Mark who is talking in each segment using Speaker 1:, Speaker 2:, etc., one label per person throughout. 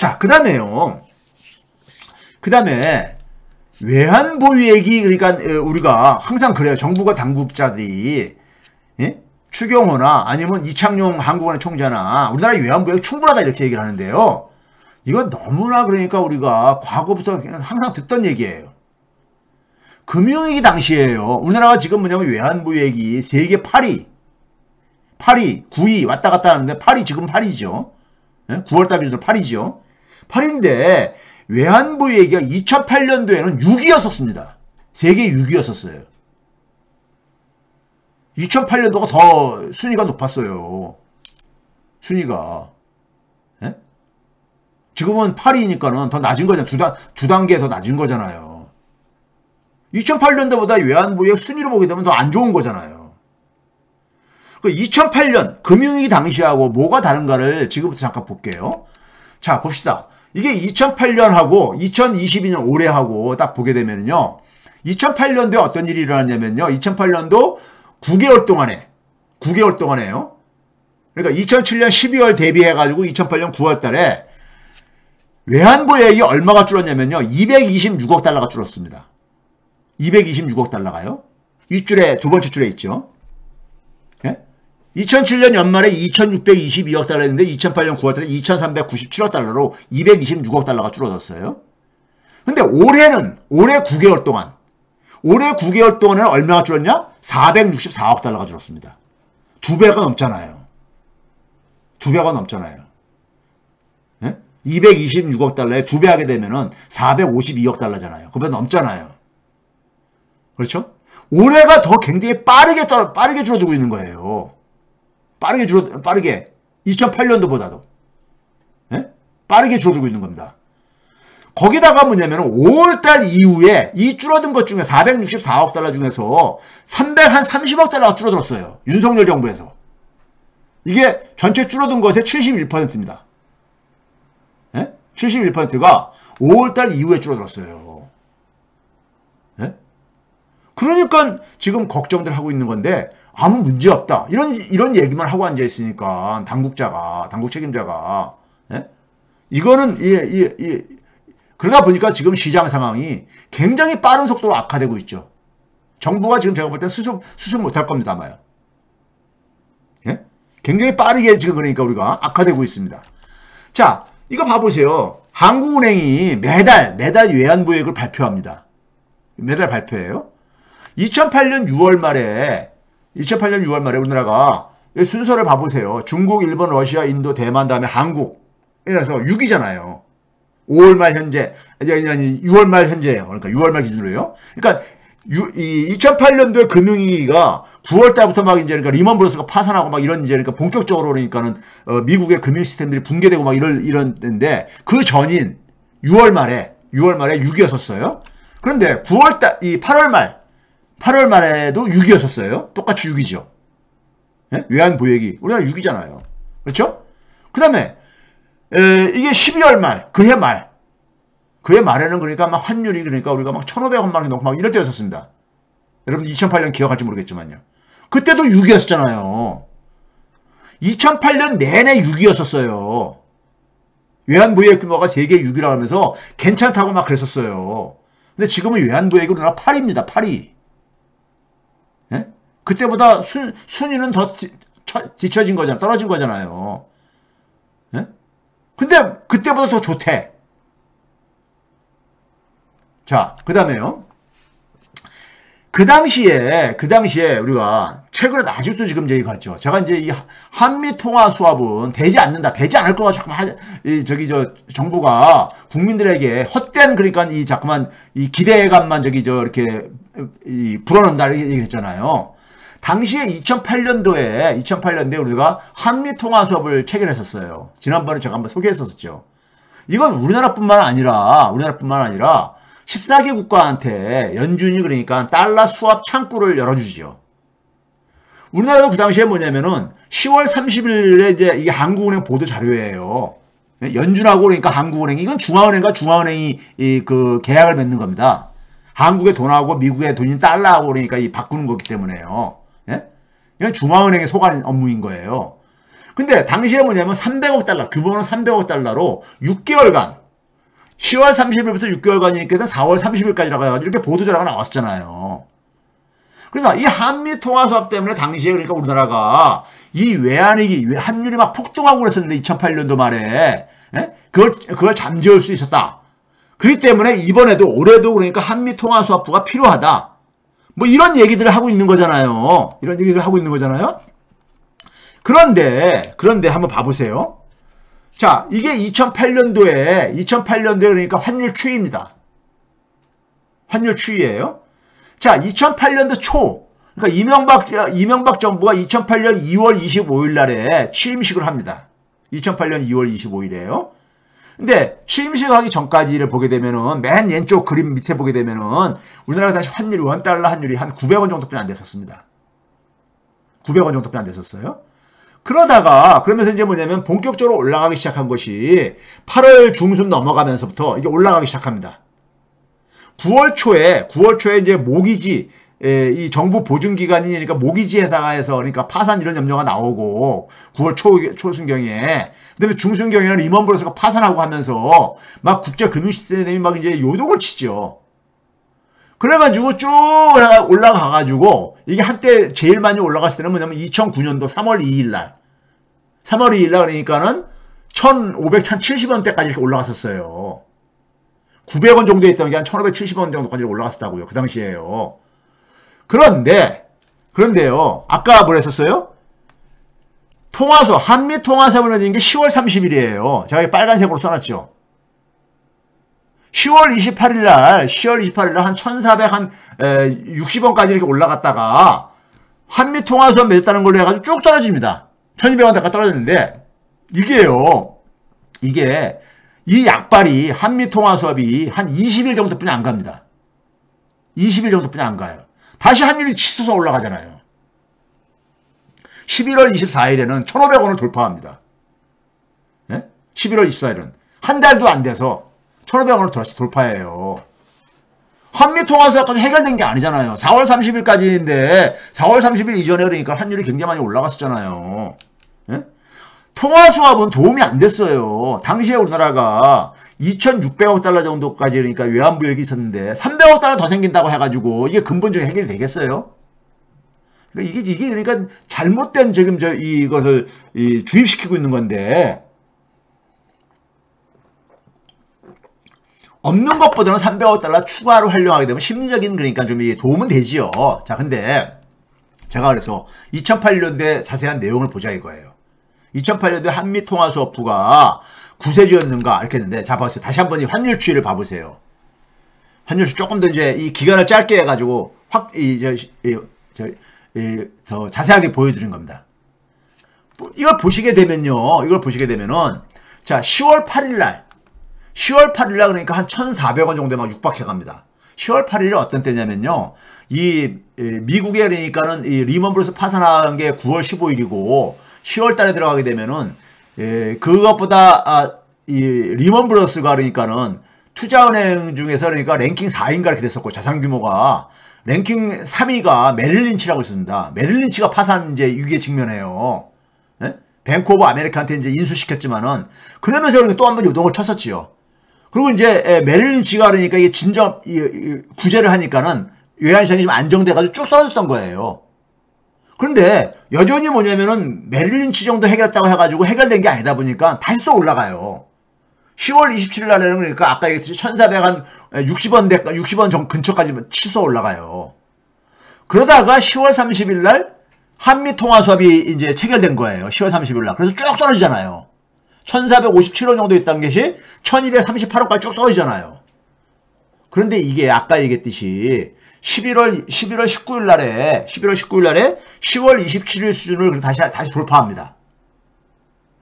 Speaker 1: 자, 그 다음에요. 그 다음에 외환보유액이, 그러니까 우리가 항상 그래요. 정부가 당국자들이, 예? 추경호나 아니면 이창용 한국은행 총재나 우리나라 외환보유액 충분하다 이렇게 얘기를 하는데요. 이건 너무나 그러니까 우리가 과거부터 항상 듣던 얘기예요. 금융위기 당시에요. 우리나라가 지금 뭐냐면 외환보유액이 세계 8위, 9위 왔다 갔다 하는데 8위, 지금 8위죠. 9월달 기준으로 8위죠. 8위인데 외환보유액이 2008년도에는 6위였었습니다. 세계 6위였었어요. 2008년도가 더 순위가 높았어요. 순위가. 예? 지금은 8위니까는 더 낮은 거잖아요. 두 단계 더 낮은 거잖아요. 2008년도보다 외환보유액 순위로 보게 되면 더 안 좋은 거잖아요. 그 2008년 금융위기 당시하고 뭐가 다른가를 지금부터 잠깐 볼게요. 자, 봅시다. 이게 2008년하고 2022년 올해하고 딱 보게 되면요. 2008년도에 어떤 일이 일어났냐면요. 2008년도 9개월 동안에요. 그러니까 2007년 12월 대비해가지고 2008년 9월 달에 외환보유액이 얼마가 줄었냐면요. 226억 달러가 줄었습니다. 226억 달러가요. 윗줄에, 두 번째 줄에 있죠. 예? 2007년 연말에 2622억 달러였는데 2008년 9월 달에 2397억 달러로 226억 달러가 줄어들었어요. 근데 올해 9개월 동안에는 얼마가 줄었냐? 464억 달러가 줄었습니다. 2배가 넘잖아요. 2배가 넘잖아요. 예? 226억 달러에 2배 하게 되면은 452억 달러잖아요. 그보다 넘잖아요. 그렇죠? 올해가 더 굉장히 빠르게 줄어들고 있는 거예요. 빠르게 2008년도보다도 예? 빠르게 줄어들고 있는 겁니다. 거기다가 뭐냐면 5월달 이후에 이 줄어든 것 중에 464억 달러 중에서 330억 달러가 줄어들었어요. 윤석열 정부에서. 이게 전체 줄어든 것의 71%입니다. 예? 71%가 5월달 이후에 줄어들었어요. 예? 그러니까 지금 걱정들 하고 있는 건데 아무 문제 없다. 이런 얘기만 하고 앉아 있으니까 당국 책임자가 예? 이거는 그러다 보니까 지금 시장 상황이 굉장히 빠른 속도로 악화되고 있죠. 정부가 지금 제가 볼 때 수습 못할 겁니다, 아마요. 예? 굉장히 빠르게 지금 그러니까 우리가 악화되고 있습니다. 자, 이거 봐보세요. 한국은행이 매달 외환보유액을 발표합니다. 매달 발표해요. 2008년 6월 말에 우리나라가 순서를 봐보세요. 중국, 일본, 러시아, 인도, 대만, 다음에 한국. 이래서 6위잖아요. 5월 말 현재, 아니 6월 말 현재예요. 그러니까 6월 말 기준으로요. 그러니까 2008년도에 금융위기가 9월 달부터 막 이제 그러니까 리먼 브러스가 파산하고 막 이런 이제 그러니까 본격적으로 그러니까는 미국의 금융 시스템들이 붕괴되고 막 이런데 그 전인 6월 말에 6위였었어요. 그런데 9월 달, 8월 말에도 6위였었어요. 똑같이 6위죠. 예? 외환보유액이 우리나라 6위잖아요. 그렇죠? 그 다음에 이게 12월 말, 그해 말에는 그러니까 막 환율이 그러니까 우리가 막 1,500원만 원 넘고 막 이럴 때였었습니다. 여러분 2008년 기억할지 모르겠지만요. 그때도 6위였었잖아요. 2008년 내내 6위였었어요. 외환보유액 규모가 세계 6위라고 하면서 괜찮다고 막 그랬었어요. 근데 지금은 외환보유액이 우리나라 8위입니다. 8위. 예? 그때보다 순위는 더 뒤처진 거잖아요. 떨어진 거잖아요. 예? 근데 그때보다 더 좋대. 자, 그 다음에요. 그 당시에 우리가 최근에 아직도 지금 얘기 갔죠. 제가 이제 이 한미 통화 수합은 되지 않을 거가 자꾸만 정부가 국민들에게 헛된 그러니까 이 기대감만 이렇게 불어넣는다 이렇게 얘기했잖아요. 당시에 2008년도에 우리가 한미 통화 수합을 체결했었어요. 지난번에 제가 한번 소개했었죠. 이건 우리나라뿐만 아니라 14개 국가한테 연준이 그러니까 달러 수합 창구를 열어주죠. 우리나라도 그 당시에 뭐냐면은 10월 30일에 이제 이게 한국은행 보도 자료예요. 연준하고 그러니까 한국은행이 이건 중앙은행이 그 계약을 맺는 겁니다. 한국의 돈하고 미국의 돈인 달러하고 그러니까 바꾸는 거기 때문에요. 예? 이건 중앙은행의 소관 업무인 거예요. 근데 당시에 뭐냐면 300억 달러, 규모는 300억 달러로 6개월간 10월 30일부터 6개월간이니까 4월 30일까지라고 해가지고 이렇게 보도자료가 나왔잖아요. 그래서 이 한미 통화 수합 때문에 당시에 그러니까 우리나라가 이 외환위기, 환율이 막 폭등하고 그랬었는데 2008년도 말에 그걸 잠재울 수 있었다. 그렇기 때문에 이번에도 올해도 그러니까 한미 통화 수합부가 필요하다. 뭐 이런 얘기들을 하고 있는 거잖아요. 이런 얘기들을 하고 있는 거잖아요. 그런데 한번 봐보세요. 자, 이게 2008년도에 그러니까 환율 추이입니다. 환율 추이예요. 자, 2008년도 초, 그러니까 이명박 정부가 2008년 2월 25일 날에 취임식을 합니다. 2008년 2월 25일이에요. 근데 취임식 하기 전까지를 보게 되면은 맨 왼쪽 그림 밑에 보게 되면은 우리나라가 다시 환율이 원달러 환율이 한 900원 정도뿐이 안 됐었습니다. 900원 정도뿐이 안 됐었어요. 그러면서 이제 뭐냐면 본격적으로 올라가기 시작한 것이 8월 중순 넘어가면서부터 이게 올라가기 시작합니다. 9월 초에 이제 모기지, 이 정부 보증기관이니까 모기지 회사에서 그러니까 파산 이런 염려가 나오고 9월 초순경에 그다음에 중순경에는 리먼브러스가 파산하고 하면서 막 국제 금융 시스템이 막 이제 요동을 치죠. 그래가지고 쭉 올라가가지고 이게 한때 제일 많이 올라갔을 때는 뭐냐면 2009년도 3월 2일 날 그러니까는 1,570원대까지 이렇게 올라갔었어요. 900원 정도에 있던 게 한 1,570원 정도까지 올라갔었다고요. 그 당시에요. 그런데요. 아까 뭘 했었어요? 한미 통화수합을 맺은 게 10월 30일이에요. 제가 빨간색으로 써놨죠. 10월 28일 날 한 1,460원까지 이렇게 올라갔다가 한미 통화수합 맺었다는 걸로 해가지고 쭉 떨어집니다. 1,200원대까지 떨어졌는데 이게 이 약발이 한미 통화수합이 한 20일 정도뿐이 안 갑니다. 20일 정도뿐이 안 가요. 다시 환율이 치솟아 올라가잖아요. 11월 24일에는 1,500원을 돌파합니다. 네? 11월 24일은 한 달도 안 돼서 1,500원을 다시 돌파해요. 한미 통화수합까지 해결된 게 아니잖아요. 4월 30일까지인데 4월 30일 이전에 그러니까 환율이 굉장히 많이 올라갔었잖아요. 네? 통화수합은 도움이 안 됐어요. 당시에 우리나라가 2,600억 달러 정도까지 그러니까 외환부역이 있었는데 300억 달러 더 생긴다고 해가지고 이게 근본적인 해결이 되겠어요? 그러니까 이게 그러니까 잘못된 지금 이것을 주입시키고 있는 건데 없는 것보다는 300억 달러 추가로 하려고 하게 되면 심리적인 그러니까 좀 도움은 되지요. 자, 근데 제가 그래서 2008년도에 자세한 내용을 보자 이거예요. 2008년도에 한미통화수합부가 구세주였는가 이렇게 했는데 자 보세요. 다시 한번 이 환율 추이를 봐보세요. 환율 추이 조금 더 이제 이 기간을 짧게 해가지고 더 자세하게 보여드린 겁니다. 이걸 보시게 되면은 자 10월 8일 날 그러니까 한 1,400원 정도에 막 육박해 갑니다. 10월 8일이 어떤 때냐면요. 이 미국에 그러니까는 이 리먼브러스 파산한 게 9월 15일이고 10월 달에 들어가게 되면은 그것보다 이 리먼브러스가 그러니까는 투자은행 중에서 그러니까 랭킹 4위인가 이렇게 됐었고 자산 규모가 랭킹 3위가 메릴 린치라고 있습니다. 메릴 린치가 파산 이제 위기에 직면해요. 네? 뱅크 오브 아메리카한테 이제 인수시켰지만은 그러면서 그러니까 또 한 번 요동을 쳤었지요. 그리고 이제 메릴 린치가 그러니까 이게 진정 구제를 하니까는 외환시장이 좀 안정돼가지고 쭉 떨어졌던 거예요. 그런데 여전히 뭐냐면은 메릴 린치 정도 해결했다고 해가지고 해결된 게 아니다 보니까 다시 또 올라가요. 10월 27일 날에는 그러니까 아까 얘기했듯이 1,460원 정 근처까지 치솟아 올라가요. 그러다가 10월 30일 날 한미 통화수합이 이제 체결된 거예요. 10월 30일 날. 그래서 쭉 떨어지잖아요. 1,457원 정도 있던 것이 1,238원까지 쭉 떨어지잖아요. 그런데 이게 아까 얘기했듯이 11월 19일 날에 10월 27일 수준을 다시 돌파합니다.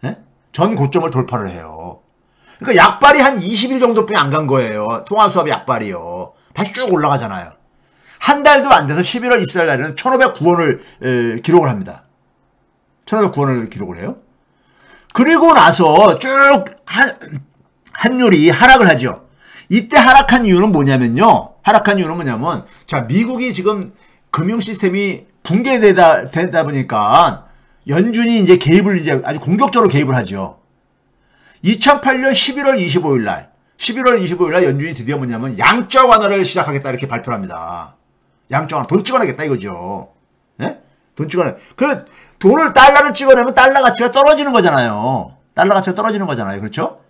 Speaker 1: 네? 전 고점을 돌파를 해요. 그러니까 약발이 한 20일 정도뿐이 안 간 거예요. 통화수합의 약발이요. 다시 쭉 올라가잖아요. 한 달도 안 돼서 11월 24일 날에는 1,509원을 기록을 합니다. 1,509원을 기록을 해요. 그리고 나서 쭉 한율이 하락을 하죠. 이때 하락한 이유는 뭐냐면요. 자, 미국이 지금 금융 시스템이 붕괴되다 보니까 연준이 이제 개입을 이제 아주 공격적으로 개입을 하죠. 2008년 11월 25일 날, 11월 25일 날 연준이 드디어 뭐냐면 양적 완화를 시작하겠다 이렇게 발표를 합니다. 양적 완화, 돈 찍어내겠다 이거죠. 예? 돈 찍어내. 그 돈을 달러를 찍어내면 달러 가치가 떨어지는 거잖아요. 달러 가치가 떨어지는 거잖아요. 그렇죠?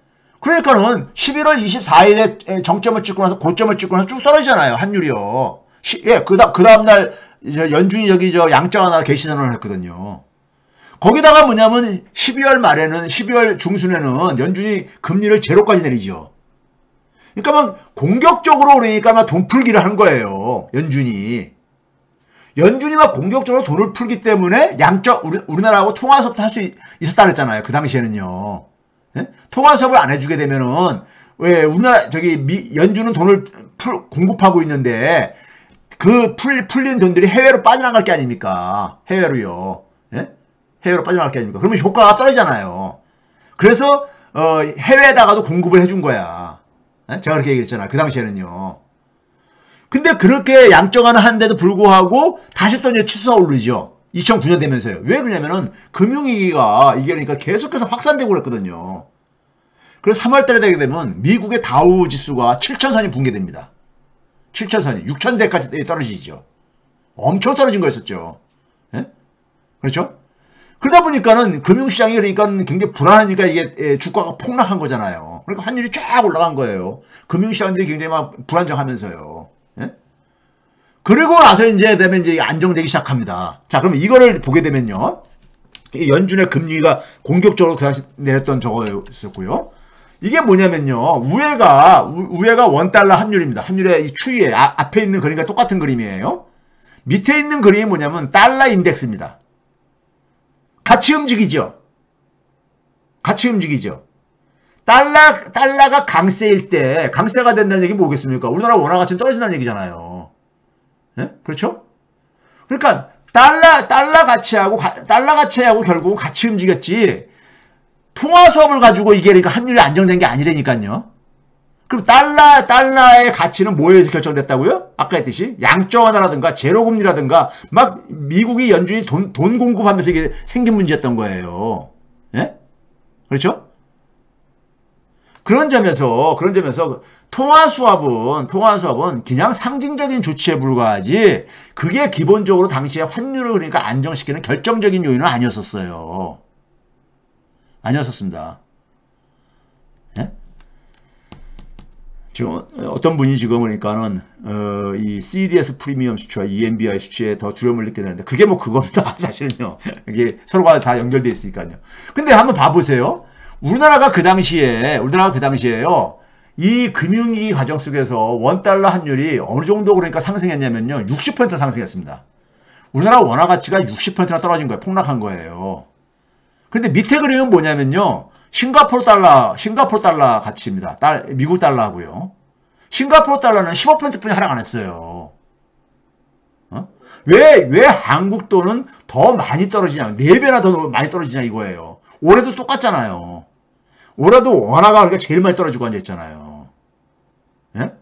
Speaker 1: 그러니까는 11월 24일에 정점을 찍고 나서 고점을 찍고 나서 쭉 떨어지잖아요. 환율이요. 예, 그 다음날 연준이 양적 완화 개시 선언을 했거든요. 거기다가 뭐냐면 12월 중순에는 연준이 금리를 제로까지 내리죠. 그러니까 막 공격적으로 그러니까 막 돈 풀기를 한 거예요. 연준이 막 공격적으로 돈을 풀기 때문에 우리나라하고 통화 수업도 할 수 있었다 그랬잖아요. 그 당시에는요. 예? 통화 수업을 안 해주게 되면은 왜 연준은 돈을 공급하고 있는데 그 풀린 돈들이 해외로 빠져나갈 게 아닙니까? 해외로요. 예? 해외로 빠져나갈 게 아닙니까? 그러면 효과가 떨어지잖아요. 그래서 해외에다가도 공급을 해준 거야. 예? 제가 그렇게 얘기했잖아요. 그 당시에는요. 근데 그렇게 양적완화 한데도 불구하고 다시 또 이제 치수가 오르죠. 2009년 되면서요. 왜 그러냐면은 금융위기가 이게 그러니까 계속해서 확산되고 그랬거든요. 그래서 3월 달에 되게 되면 미국의 다우 지수가 7,000선이 붕괴됩니다. 7,000선이 6,000대까지 떨어지죠. 엄청 떨어진 거였었죠. 예? 그렇죠? 그러다 보니까는 금융시장이 그러니까 굉장히 불안하니까 이게 주가가 폭락한 거잖아요. 그러니까 환율이 쫙 올라간 거예요. 금융시장들이 굉장히 막 불안정하면서요. 예? 그리고 나서 이제 안정되기 시작합니다. 자, 그러면 이거를 보게 되면요. 연준의 금리가 공격적으로 그 당시 내렸던 저거였었고요. 이게 뭐냐면요. 우회가 원달러 환율입니다. 환율의 이 추이에 앞에 있는 그림과 똑같은 그림이에요. 밑에 있는 그림이 뭐냐면 달러 인덱스입니다. 같이 움직이죠. 달러가 강세일 때, 강세가 된다는 얘기 뭐겠습니까? 우리나라 원화 가치는 떨어진다는 얘기잖아요. 예? 그렇죠? 그러니까, 달러 가치하고 결국은 같이 움직였지, 통화 수업을 가지고 이게 그러니까 환율이 안정된 게 아니라니까요. 그럼 달러의 가치는 뭐에서 결정됐다고요? 아까 했듯이 양적 완화라든가 제로금리라든가 막 미국이 연준이 돈 공급하면서 이게 생긴 문제였던 거예요. 예? 그렇죠? 그런 점에서 통화 수합은 그냥 상징적인 조치에 불과하지 그게 기본적으로 당시에 환율을 그러니까 안정시키는 결정적인 요인은 아니었었어요. 아니었었습니다. 예? 지금 어떤 분이 지금 그러니까는 이 CDS 프리미엄 수치와 EMBI 수치에 더 두려움을 느끼게 되는데 그게 뭐 그겁니다. 사실은요. 이게 서로가 다 연결돼 있으니까요. 근데 한번 봐보세요. 우리나라가 그 당시에요. 이 금융위기 과정 속에서 원달러 환율이 어느 정도 그러니까 상승했냐면요. 60% 상승했습니다. 우리나라 원화 가치가 60%나 떨어진 거예요. 폭락한 거예요. 근데 밑에 그림은 뭐냐면요. 싱가포르 달러 가치입니다. 미국 달러하고요. 싱가포르 달러는 15%뿐이 하락 안 했어요. 왜 한국 돈은 더 많이 떨어지냐. 4배나 더 많이 떨어지냐 이거예요. 올해도 똑같잖아요. 올해도 원화가 그러니까 제일 많이 떨어지고 앉아있잖아요. 예?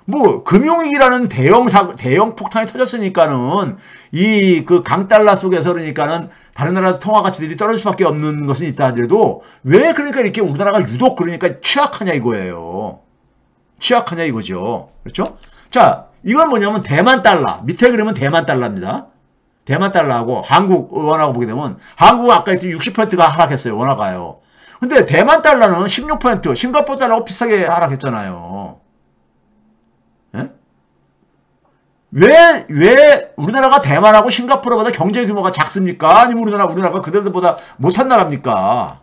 Speaker 1: 뭐 금융위기라는 대형 폭탄이 터졌으니까는 이 그 강달러 속에서 그러니까는 다른 나라 통화 가치들이 떨어질 수밖에 없는 것은 있다 하더라도 왜 그러니까 이렇게 우리나라가 유독 그러니까 취약하냐 이거예요. 취약하냐 이거죠. 그렇죠? 자, 이건 뭐냐면 대만 달러. 밑에 그림은 대만 달러입니다. 대만 달러하고 한국 원화가 보게 되면 한국은 아까 했듯이 60%가 하락했어요. 원화가요. 근데 대만 달러는 16%, 싱가포르 달러하고 비슷하게 하락했잖아요. 예? 왜 우리나라가 대만하고 싱가포르보다 경제 규모가 작습니까? 아니면 우리나라가 그들보다 못한 나라입니까?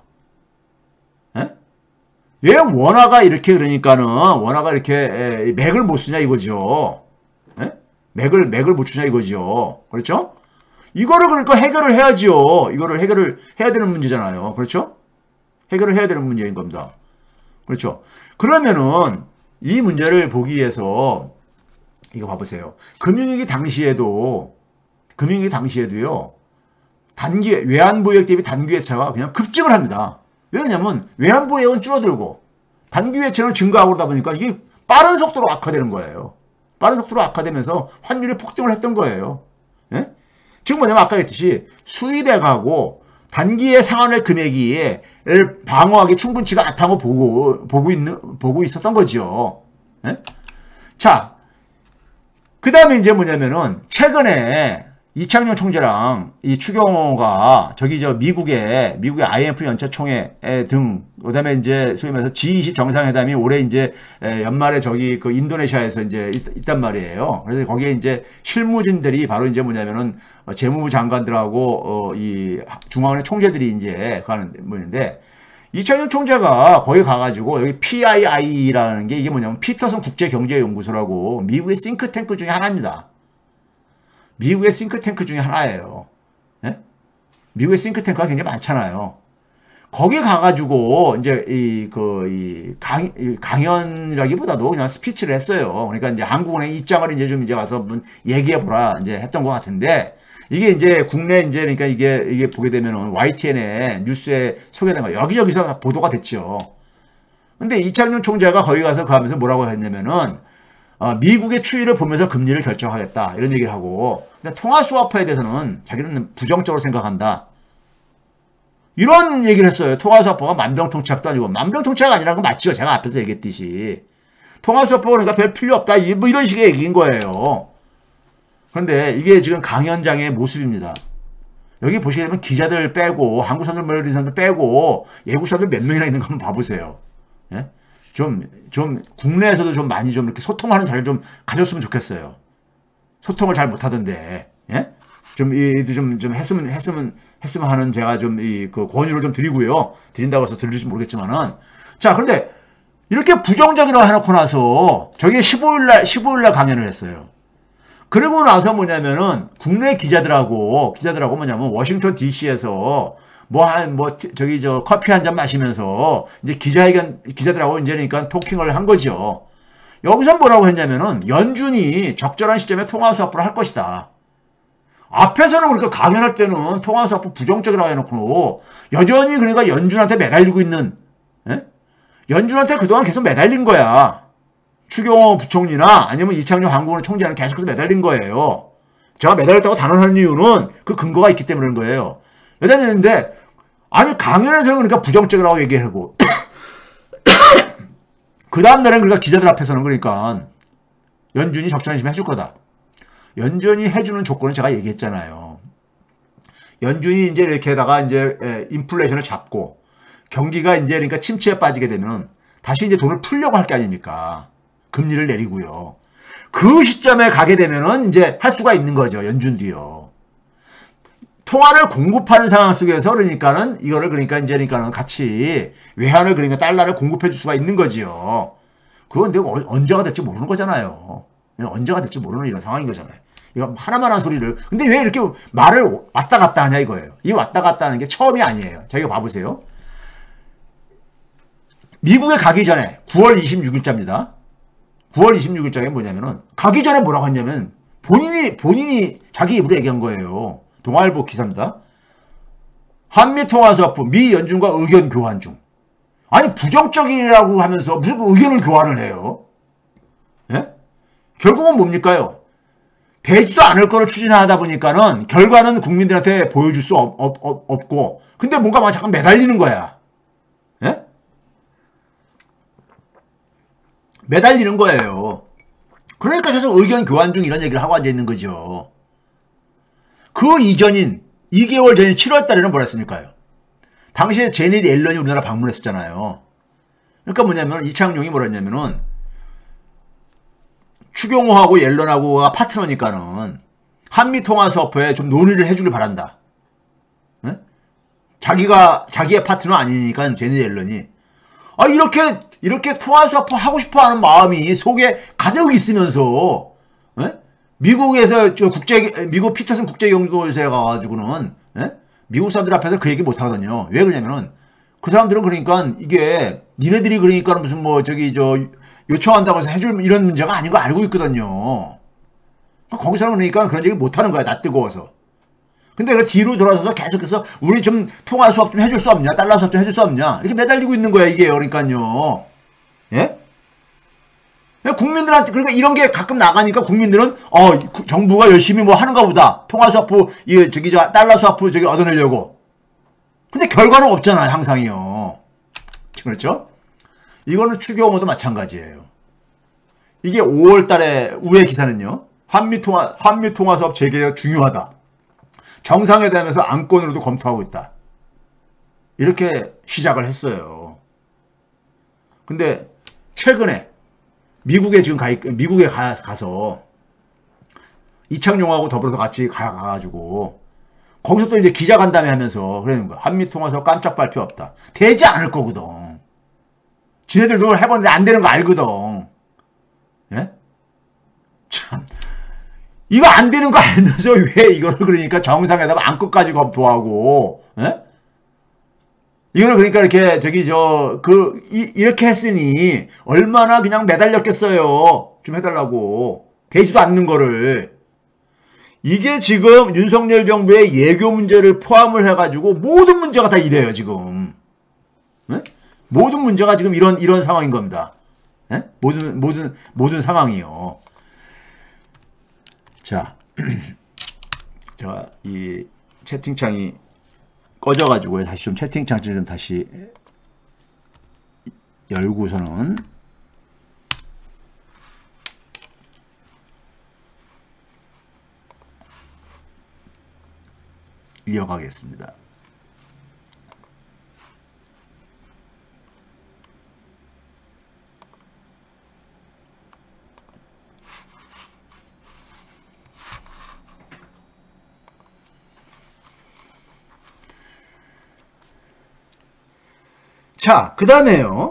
Speaker 1: 예? 왜 원화가 이렇게 맥을 못 쓰냐 이거죠. 예? 맥을 못 주냐 이거죠. 그렇죠? 이거를 그러니까 해결을 해야죠. 이거를 해결을 해야 되는 문제잖아요. 그렇죠? 해결을 해야 되는 문제인 겁니다. 그렇죠? 그러면은 이 문제를 보기 위해서 이거 봐보세요. 금융위기 당시에도요. 외환보유액 대비 단기외채가 그냥 급증을 합니다. 왜냐면 외환보유액은 줄어들고 단기외채는 증가하고 그러다 보니까 이게 빠른 속도로 악화되는 거예요. 빠른 속도로 악화되면서 환율이 폭등을 했던 거예요. 예? 즉 뭐냐면 아까 했듯이 수입액하고 단기의 상환의 금액이 방어하기 충분치가 않다고 보고 있었던 거죠. 예? 자, 그 다음에 이제 뭐냐면은 최근에 이창용 총재랑 이 추경호가 미국의 IMF 연차총회 등, 그 다음에 이제 소위 말해서 G20 정상회담이 올해 이제 연말에 그 인도네시아에서 이제 있단 말이에요. 그래서 거기에 이제 실무진들이 바로 이제 뭐냐면은 재무부 장관들하고 이 중앙은행 총재들이 이제 가는 뭐인데, 이창용 총재가 거기 가가지고 여기 PII라는 게 이게 뭐냐면 피터슨 국제경제연구소라고 미국의 싱크탱크 중에 하나입니다. 미국의 싱크탱크 중에 하나예요. 예? 미국의 싱크탱크가 굉장히 많잖아요. 거기 가가지고 이제 강연이라기보다도 그냥 스피치를 했어요. 그러니까 이제 한국은행 입장을 이제 좀 이제 와서 얘기해 보라 이제 했던 것 같은데, 이게 이제 국내 이제 그러니까 이게 보게 되면은 YTN의 뉴스에 소개된 거 여기저기서 보도가 됐죠. 근데 이창용 총재가 거기 가서 그 하면서 뭐라고 했냐면은 미국의 추이를 보면서 금리를 결정하겠다 이런 얘기를 하고, 근데 통화스와프에 대해서는 자기는 부정적으로 생각한다 이런 얘기를 했어요. 통화스와프가 만병통치약도 아니고, 만병통치약 아니라는 건 맞죠. 제가 앞에서 얘기했듯이 통화스와프가 그러니까 별 필요 없다 뭐 이런 식의 얘기인 거예요. 그런데 이게 지금 강연장의 모습입니다. 여기 보시게 되면 기자들 빼고 한국 사람들 뭐 사람들 빼고 외국 사람들 몇 명이나 있는 거 한번 봐보세요. 예? 좀 국내에서도 좀 많이 좀 이렇게 소통하는 자리를 좀 가졌으면 좋겠어요. 소통을 잘 못하던데, 예? 좀 했으면 하는 제가 좀 그 권유를 좀 드리고요. 드린다고 해서 들릴지 모르겠지만은. 자, 그런데 이렇게 부정적이라고 해놓고 나서 저게 15일날 강연을 했어요. 그리고 나서 뭐냐면은 국내 기자들하고 뭐냐면 워싱턴 DC에서 커피 한 잔 마시면서 이제 기자들하고 이제 그러니까 토킹을 한 거죠. 여기서 뭐라고 했냐면은 연준이 적절한 시점에 통화스와프를 할 것이다. 앞에서는 그러니까 강연할 때는 통화스와프 부정적이라고 해놓고 여전히 그러니까 연준한테 매달리고 있는, 예? 연준한테 그동안 계속 매달린 거야. 추경호 부총리나 아니면 이창용 한국은행 총재는 계속해서 매달린 거예요. 제가 매달렸다고 단언하는 이유는 그 근거가 있기 때문에 그런 거예요. 매달렸는데, 아니 강연에서는 그러니까 부정적이라고 얘기하고 그 다음날엔 그러니까 기자들 앞에서는 그러니까 연준이 적절한 시점에 해줄 거다. 연준이 해주는 조건은 제가 얘기했잖아요. 연준이 이제 이렇게다가 이제 인플레이션을 잡고 경기가 이제 그러니까 침체에 빠지게 되면 다시 이제 돈을 풀려고 할 게 아닙니까? 금리를 내리고요. 그 시점에 가게 되면은 이제 할 수가 있는 거죠. 연준도요. 통화를 공급하는 상황 속에서 그러니까는 이거를 그러니까 이제 그러니까는 같이 외환을 그러니까 달러를 공급해 줄 수가 있는 거지요. 그건 내가 언제가 될지 모르는 거잖아요. 언제가 될지 모르는 이런 상황인 거잖아요. 이거 하나만 한 소리를. 근데 왜 이렇게 말을 왔다 갔다 하냐 이거예요. 이 왔다 갔다 하는 게 처음이 아니에요. 자기가 봐보세요. 미국에 가기 전에 9월 26일자입니다. 9월 26일자에 뭐냐면은 가기 전에 뭐라고 했냐면 본인이 자기 입으로 얘기한 거예요. 동아일보 기사입니다. 한미 통화스와프 미 연준과 의견 교환 중. 아니 부정적이라고 하면서 무슨 의견을 교환을 해요? 예? 결국은 뭡니까요? 되지도 않을 거를 추진하다 보니까는 결과는 국민들한테 보여줄 수 없고, 근데 뭔가 막 잠깐 매달리는 거야. 예? 매달리는 거예요. 그러니까 계속 의견 교환 중 이런 얘기를 하고 앉아있는 거죠. 그 이전인 2개월 전인 7월 달에는 뭐라 했습니까요? 당시에 제닛 옐런이 우리나라 방문했었잖아요. 그러니까 뭐냐면 이창용이 뭐라 했냐면은 추경호하고 옐런하고가 파트너니까는 한미 통화스와프에 좀 논의를 해주길 바란다. 네? 자기의 파트너 아니니까 제닛 옐런이 이렇게 통화스와프 하고 싶어하는 마음이 속에 가득 있으면서, 네? 미국에서 미국 피터슨 국제연구소에 가가지고는, 네? 미국 사람들 앞에서 그 얘기 못 하거든요. 왜 그러냐면은 그 사람들은 그러니까 이게 니네들이 그러니까 무슨 요청한다고 해서 해줄 이런 문제가 아닌 거 알고 있거든요. 거기서는 그러니까 그런 얘기 못 하는 거야. 나 뜨거워서. 근데 그 뒤로 돌아서서 계속해서 우리 좀 통화 수업 좀 해줄 수 없냐? 달러 수업 좀 해줄 수 없냐? 이렇게 매달리고 있는 거야, 이게. 그러니까요. 예? 국민들한테, 그러니까 이런 게 가끔 나가니까 국민들은, 정부가 열심히 뭐 하는가 보다. 통화스와프, 달러 스와프 얻어내려고. 근데 결과는 없잖아요, 항상이요. 그렇죠? 이거는 추경호도 마찬가지예요. 이게 5월 달에, 우회 기사는요, 한미통화사업 재개가 중요하다. 정상회담에서 안건으로도 검토하고 있다. 이렇게 시작을 했어요. 근데 최근에 미국에 가서 이창용하고 더불어서 같이 가가지고 거기서 또 이제 기자간담회 하면서 그러는 거야. 한미통화사업 깜짝 발표 없다. 되지 않을 거거든. 지네들도 해봤는데 안 되는 거 알거든. 예? 참. 이거 안 되는 거 알면서 왜 이거를 그러니까 정상회담 안건까지 검토하고, 예? 이거를 그러니까 이렇게 이렇게 했으니 얼마나 그냥 매달렸겠어요. 좀 해달라고. 되지도 않는 거를. 이게 지금 윤석열 정부의 예교 문제를 포함을 해가지고 모든 문제가 다 이래요, 지금. 네? 모든 문제가 지금 이런 상황인 겁니다. 네? 모든 상황이요. 자, 제가 이 채팅창이 꺼져가지고 다시 좀 채팅창 좀 다시 열고서는 이어가겠습니다. 자, 그 다음에요.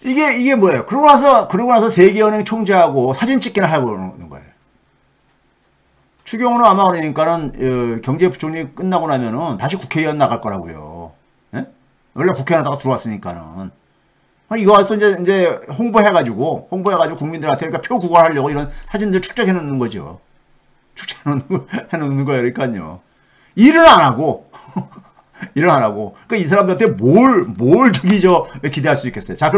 Speaker 1: 이게 뭐예요? 그러고 나서 세계은행 총재하고 사진 찍기나 하고 그러는 거예요. 추경호는 아마 그러니까는, 경제부총리 끝나고 나면은 다시 국회의원 나갈 거라고요. 예? 원래 국회의원 하다가 들어왔으니까는. 이거 가서 이제 홍보해가지고 국민들한테 그러니까 표 구걸하려고 이런 사진들 축적해 놓는 거죠. 축적해 놓는 거예요. 그러니까요. 일을 안 하고. 일을 안 하고. 그러니까 이 사람들한테 뭘 기대할 수 있겠어요. 자,